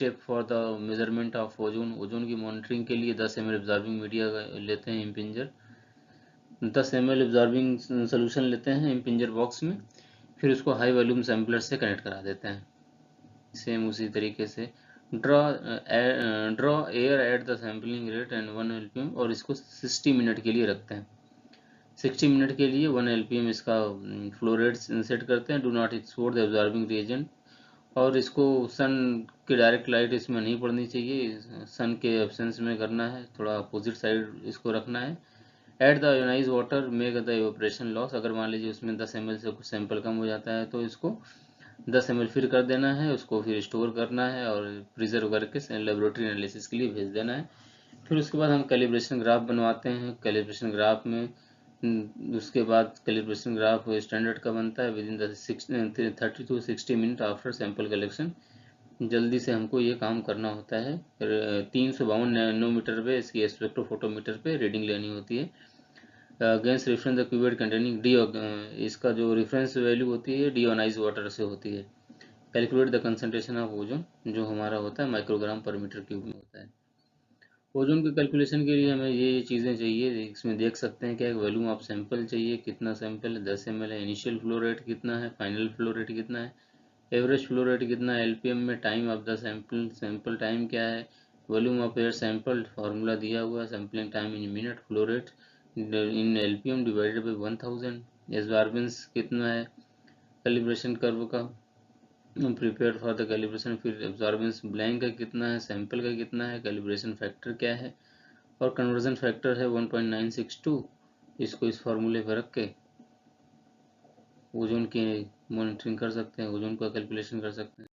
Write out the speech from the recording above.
Step for the measurement of ozone. Ozone की monitoring के लिए 10 ml एब्जॉर्बिंग मीडिया लेते हैं इम्पिंजर, 10 ml एब्जॉर्बिंग सोल्यूशन लेते हैं इम्पिंजर बॉक्स में, फिर उसको हाई वॉल्यूम सैम्पलर से कनेक्ट करा देते हैं। सेम उसी तरीके से draw air at the sampling rate and 1 LPM, और इसको 60 मिनट के लिए रखते हैं। 60 मिनट के लिए 1 LPM इसका फ्लो रेट सेट करते हैं। Do not export the absorbing reagent, और इसको सन की डायरेक्ट लाइट इसमें नहीं पड़नी चाहिए, सन के एब्सेंस में करना है, थोड़ा अपोजिट साइड इसको रखना है। At the ionize water make the evaporation loss, अगर मान लीजिए उसमें 10 ml से कुछ सैंपल कम हो जाता है तो इसको 10 ml फिर कर देना है, उसको फिर स्टोर करना है और प्रिजर्व करके लेबोरेटरी एनालिसिस के लिए भेज देना है। फिर उसके बाद हम कैलिब्रेशन ग्राफ बनवाते हैं। कैलिब्रेशन ग्राफ में उसके बाद कैलिब्रेशन ग्राफ स्टैंडर्ड का बनता है with in the 30 to 60 minute after sample collection. जल्दी से हमको ये काम करना होता है। 352 नैनोमीटर पे इसकी स्पेक्ट्रोफोटोमीटर पे रीडिंग लेनी होती है। Against reference the cubed containing D, इसका जो रेफरेंस वैल्यू होती है डीओनाइज वाटर से होती है। Calculate the concentration of ozone, जो हमारा होता है माइक्रोग्राम पर मीटर क्यूब में होता है। ओजोन के कैलकुलेशन के लिए हमें ये चीज़ें चाहिए, इसमें देख सकते हैं क्या वॉल्यूम ऑफ सैंपल चाहिए, कितना सैंपल है, 10 ml है, इनिशियल फ्लो रेट कितना है, फाइनल फ्लो रेट कितना है, एवरेज फ्लो रेट कितना है, LPM में time of the sample, sample time क्या है, volume of air sample formula दिया हुआ है, sampling time in minute, flow rate in LPM divided by 1000, absorbance कितना है, कैलिब्रेशन कर्व का प्रिपेयर फॉर द कैलिब्रेशन, फिर एब्जॉर्बेंस ब्लैंक का कितना है, सैंपल का कितना है, कैलिब्रेशन फैक्टर क्या है, और कन्वर्जन फैक्टर है 1.962। इसको इस फार्मूले पर रख के ओजोन की मॉनिटरिंग कर सकते हैं, ओजोन का कैलकुलेशन कर सकते हैं।